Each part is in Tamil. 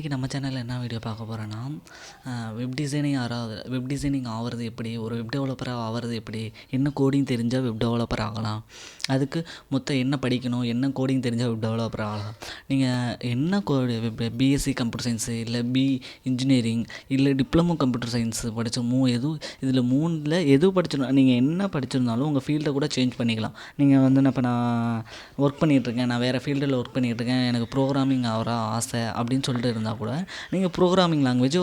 இன்றைக்கி நம்ம சேனலில் என்ன வீடியோ பார்க்க போகிறோன்னா வெப் டிசைனிங் ஆகிறது எப்படி, ஒரு வெப் டெவலப்பராக ஆகிறது எப்படி, என்ன கோடிங் தெரிஞ்சால் வெப் டெவலப்பர் ஆகலாம், அதுக்கு மொத்தம் என்ன படிக்கணும், என்ன கோடிங் தெரிஞ்சால் வெப் டெவலப்பர் ஆகலாம். நீங்கள் என்ன பிஎஸ்சி கம்ப்யூட்டர் சயின்ஸு இல்லை இன்ஜினியரிங் இல்லை டிப்ளமோ கம்ப்யூட்டர் சயின்ஸு படித்த இதில் மூணில் எது படிச்சிருந்தோம், நீங்கள் என்ன படிச்சிருந்தாலும் உங்கள் ஃபீல்டை கூட சேஞ்ச் பண்ணிக்கலாம். நீங்கள் வந்து இப்போ நான் ஒர்க் பண்ணிகிட்ருக்கேன், நான் வேறு ஃபீல்டில் ஒர்க் பண்ணிகிட்ருக்கேன், எனக்கு ப்ரோக்ராமிங் ஆகிற ஆசை அப்படின்னு சொல்லிட்டு இருந்தால் கூட நீங்கள் ப்ரோக்ராமிங் லாங்குவேஜ்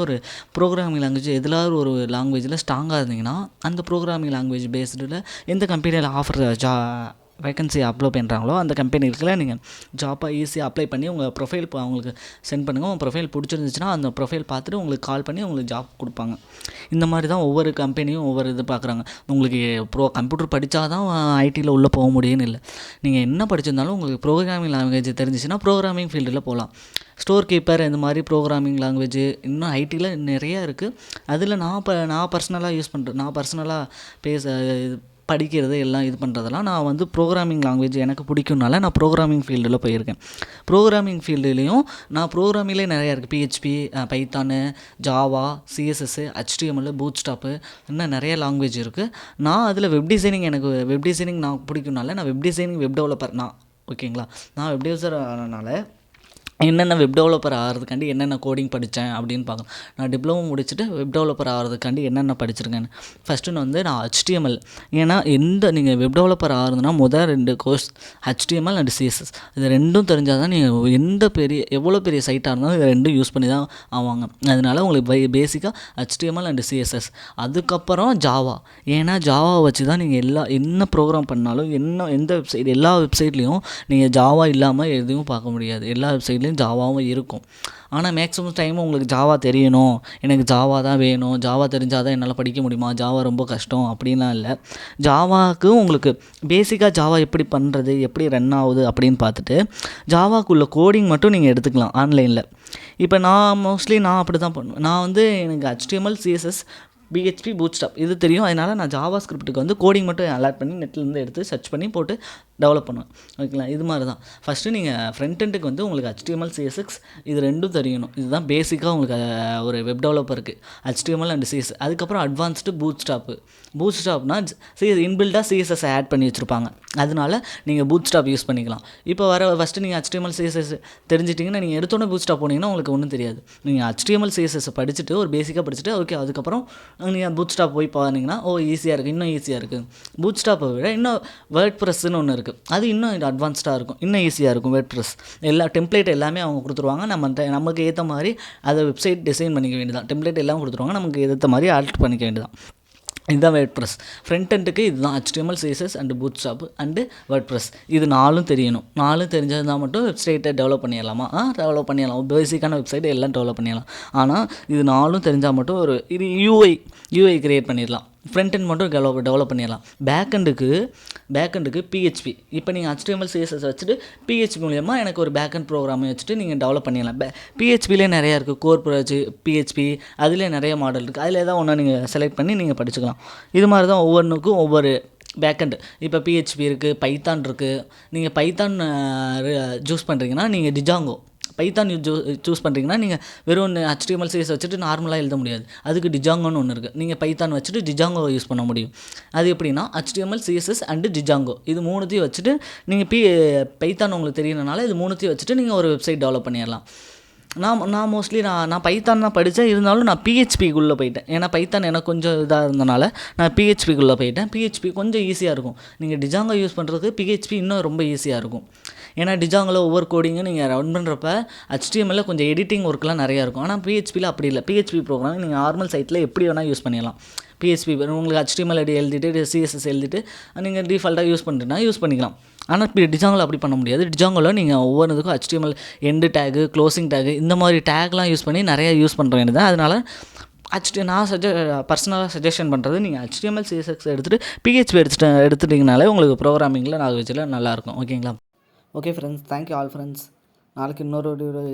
எதிலாவது ஒரு லாங்குவேஜில் ஸ்ட்ராங்காக இருந்தீங்கன்னா அந்த ப்ரோக்ராமிங் லாங்குவேஜ் பேஸ்டில் எந்த கம்பெனியில் ஆஃபர் வேக்கன்சி அப்ளை பண்ணுறாங்களோ அந்த கம்பெனிகளுக்குலாம் நீங்கள் ஜாப்பாக ஈஸியாக அப்ளை பண்ணி உங்கள் ப்ரொஃபைல் அவங்களுக்கு சென்ட் பண்ணுங்கள். உங்கள் ப்ரொஃபைல் பிடிச்சிருந்துச்சுன்னா அந்த ப்ரொஃபைல் பார்த்துட்டு உங்களுக்கு கால் பண்ணி உங்களுக்கு ஜாப் கொடுப்பாங்க. இந்த மாதிரி தான் ஒவ்வொரு கம்பெனியும் ஒவ்வொரு இது பார்க்குறாங்க. உங்களுக்கு கம்ப்யூட்டர் படித்தா தான் ஐடியில் உள்ளே போக முடியும்னு இல்லை. நீங்கள் என்ன படிச்சிருந்தாலும் உங்களுக்கு ப்ரோக்ராமிங் லாங்குவேஜ் தெரிஞ்சிச்சுன்னா ப்ரோக்ராமிங் ஃபீல்டில் போகலாம். ஸ்டோர் கீப்பர் இந்த மாதிரி ப்ரோக்ராமிங் லாங்குவேஜ் இன்னும் ஐடியில் நிறையா இருக்குது. அதில் நான் பர்சனலாக படிக்கிறது எல்லாம் இது பண்ணுறதெல்லாம் நான் வந்து ப்ரோக்ராமிங் லாங்குவேஜ் எனக்கு பிடிக்கும்னால நான் ப்ரோக்ராமிங் ஃபீல்டில் போயிருக்கேன். ப்ரோக்ராமிங் ஃபீல்டுலேயும் ப்ரோக்ராமிங்லேயே நிறையா இருக்குது. பிஹெச்பி, பைத்தானு, ஜாவா, சிஎஸ்எஸ்ஸு, HTML, பூட்ஸ்ட்ராப்பு இன்னும் நிறைய லாங்குவேஜ் இருக்குது. நான் அதில் வெப் டிசைனிங் நான் பிடிக்கும்னால நான் வெப் டெவலப்பர் ஓகேங்களா. நான் வெப் டெவலப்பர் ஆனதுனால என்னென்ன வெப் டெவலப்பர் ஆகிறதுக்காண்டி என்னென்ன கோடிங் படித்தேன் அப்படின்னு பார்க்கலாம். நான் டிப்ளமோ முடிச்சுட்டு வெப் டெவலப்பர் ஆகிறதுக்காண்டி என்னென்ன படிச்சிருக்கேன். ஃபஸ்ட்டு நான் HTML, ஏன்னா நீங்கள் வெப் டெவலப்பர் ஆகிறதுனா முதல் 2 கோர்ஸ் HTML அண்ட் CSS இது ரெண்டும் தெரிஞ்சால் தான் நீங்கள் எவ்வளோ பெரிய சைட்டாக இருந்தாலும் இது ரெண்டும் யூஸ் பண்ணி தான் ஆவாங்க. அதனால் உங்களுக்கு பேசிக்காக HTML அண்ட் CSS, அதுக்கப்புறம் ஜாவா. ஏன்னா ஜாவா வச்சு தான் நீங்கள் என்ன ப்ரோக்ராம் பண்ணாலும் எந்த வெப்சைட் எல்லா வெப்சைட்லேயும் நீங்கள் ஜாவா இல்லாமல் எதுவும் பார்க்க முடியாது. எல்லா வெப்சைட்லேயும் ஜாவாவும் இருக்கும். ஆனால் மேக்ஸிமம் டைம் உங்களுக்கு ஜாவா தெரியணும், எனக்கு ஜாவா தான் வேணும், ஜாவா தெரிஞ்சால் தான் என்னால் படிக்க முடியுமா, ஜாவா ரொம்ப கஷ்டம் அப்படின்லாம் இல்லை. ஜாவாவுக்கு உங்களுக்கு பேசிக்காக ஜாவா எப்படி பண்ணுறது, எப்படி ரன் ஆகுது அப்படின்னு பார்த்துட்டு ஜாவாக்குள்ள கோடிங் மட்டும் நீங்கள் எடுத்துக்கலாம் ஆன்லைனில். இப்போ நான் அப்படி தான் பண்ணுவேன். நான் வந்து எனக்கு HTML, CSS, PHP, பூட்ஸ்ட்ராப் இது தெரியும். அதனால் நான் ஜாவா ஸ்கிரிப்ட்டுக்கு வந்து கோடிங் மட்டும் அலாட் பண்ணி நெட்லேருந்து எடுத்து சர்ச் பண்ணி போட்டு டெவலப் பண்ணுவேன். ஓகேங்களா. இது மாதிரி தான் ஃபஸ்ட்டு நீங்கள் ஃப்ரண்ட் எண்டுக்கு வந்து உங்களுக்கு HTML, CSS இது ரெண்டும் தெரியணும். இதுதான் பேசிக்காக உங்களுக்கு ஒரு வெப் டெவலப்பருக்கு HTML அண்ட் CSS. அதுக்கப்புறம் அட்வான்ஸ்டு பூட்ஸ்ட்ராப்னா இன்பில்டாக CSS ஆட் பண்ணி வச்சுருப்பாங்க. அதனால நீங்கள் பூட்ஸ்ட்ராப் யூஸ் பண்ணிக்கலாம். இப்போ ஃபஸ்ட்டு நீங்கள் HTML, CSS தெரிஞ்சிட்டிங்கன்னா நீங்கள் எடுத்தோன்னே பூட்ஸ்ட்ராப் போனீங்கன்னா உங்களுக்கு ஒன்றும் தெரியாது. நீங்கள் HTML, CSS படிச்சுட்டு ஒரு பேசிக்காக படிச்சுட்டு ஓகே அதுக்கப்புறம் நீங்கள் பூட்ஸ்ட்ராப் போய் பாருங்கன்னா ஈஸியாக இருக்குது, இன்னும் ஈஸியாக இருக்குது. பூட்ஸ்ட்ராப்பை விட இன்னும் வேர்ட்ப்ரெஸ்ன்னு ஒன்று இருக்குது, அது இன்னும் அட்வான்ஸ்டாக இருக்கும், இன்னும் ஈஸியாக இருக்கும். வேர்ட்ப்ரெஸ் எல்லா டெம்ப்ளேட் எல்லாமே அவங்க கொடுத்துருவாங்க. நமக்கு ஏற்ற மாதிரி அதை வெப்சைட் டிசைன் பண்ணிக்க வேண்டியதான். டெம்ப்ளேட் எல்லாம் கொடுத்துருவாங்க, நமக்கு ஏற்ற மாதிரி ஆல்டர் பண்ணிக்க வேண்டியதான். இதுதான் வேர்ட்ப்ரெஸ். ஃப்ரண்ட் எண்டுக்கு இதுதான் HTML, CSS and bootstrap and WordPress. இது 4 தெரியணும். 4 தெரிஞ்சதுதான் மட்டும் வெப்சைட்டை டெவலப் பண்ணிடலாம். பேசிக்கான வெப்சைட் எல்லாம் டெவலப் பண்ணிடலாம். ஆனால் இது 4 தெரிஞ்சால் மட்டும் இது யூஐ கிரியேட் பண்ணிடலாம். ஃப்ரண்ட் எண்ட் மட்டும் டெவலப் பண்ணிடலாம். பேக்கெண்டுக்கு PHP. இப்போ நீங்கள் HTML, CSS வச்சுட்டு PHP மூலயமா எனக்கு ஒரு பேக்கெண்ட் ப்ரோக்ராமை வச்சுட்டு நீங்கள் டெவலப் பண்ணிடலாம். PHPலே நிறையா இருக்குது. கோர் PHP அதிலே நிறைய மாடல் இருக்குது. அதில் ஏதாவது ஒன்று நீங்கள் செலக்ட் பண்ணி நீங்கள் படிச்சுக்கலாம். இது மாதிரி தான் ஒவ்வொன்றுக்கும் ஒவ்வொரு பேக்கெண்டு. இப்போ PHP இருக்குது, பைத்தான் இருக்குது. நீங்கள் பைத்தான் சூஸ் பண்ணுறீங்கன்னா நீங்கள் டிஜாங்கோ பைத்தான் சூஸ் பண்ணுறீங்கன்னா நீங்கள் வெறும் HTML, CSS வச்சுட்டு நார்மலாக எழுத முடியாது. அதுக்கு டிஜாங்கோன்னு ஒன்று இருக்குது. நீங்கள் பைத்தான் வச்சுட்டு டிஜாங்கோ யூஸ் பண்ண முடியும். அது எப்படின்னா HTML, CSS அண்டு டிஜாங்கோ இது 3த்தையும் வச்சுட்டு நீங்கள் பைத்தான் உங்களுக்கு தெரியணுனால இது 3த்தையும் வச்சுட்டு நீங்கள் ஒரு வெப்சைட் டெவலப் பண்ணிடலாம். நான் மோஸ்ட்லி நான் பைத்தான் தான் படித்தேன். இருந்தாலும் நான் PHPக்குள்ளே போயிட்டேன். ஏன்னா பைத்தான் எனக்கு கொஞ்சம் இதாக இருந்தனால நான் PHPக்குள்ளே போயிட்டேன். PHP கொஞ்சம் ஈஸியாக இருக்கும். நீங்கள் டிஜாங்கோ யூஸ் பண்ணுறதுக்கு PHP இன்னும் ரொம்ப ஈஸியாக இருக்கும். ஏன்னா டிஜாங்கில் ஒவ்வொரு கோடிங்கும் நீங்கள் ரன் பண்ணுறப்ப HTML கொஞ்சம் எடிட்டிங் ஒர்க்லாம் நிறையா இருக்கும். ஆனால் PHPயில் அப்படி இல்லை. PHP ப்ரோக்ராம் நீங்கள் நார்மல் சைட்டில் எப்படி வேணால் யூஸ் பண்ணிடலாம். PHP உங்களுக்கு HTML எழுதிட்டு CSS எழுதிட்டு நீங்கள் டிஃபால்ட்டாக யூஸ் பண்ணிக்கலாம். ஆனால் டிஜாங்கில் அப்படி பண்ண முடியாது. டிஜாங்கில் நீங்கள் ஒவ்வொன்றுக்கும் HTML end tag, closing tag இந்த மாதிரி டேக்லாம் யூஸ் பண்ணி நிறையா யூஸ் பண்ணுற வேண்டியது. அதனால் நான் பர்சனலாக சஜஷன் பண்ணுறது நீங்கள் HTML, CSS எடுத்துகிட்டு PHP எடுத்துட்டிங்கனாலே உங்களுக்கு ப்ரோக்ராமிங்கில் லாங்குவேஜில் நல்லாயிருக்கும். ஓகேங்களா. Okay friends, thank you all friends. நாளைக்கு இன்னொரு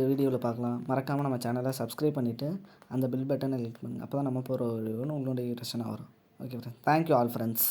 வீடியோவில் பார்க்கலாம். மறக்காமல் நம்ம சேனலை சப்ஸ்கிரைப் பண்ணிவிட்டு அந்த பெல் பட்டனை கிளிக் பண்ணுங்கள். அப்போ தான் நம்ம போகிற வீடியோன்னு உங்களுடைய ரிசனாக வரும். Okay friends, thank you all friends.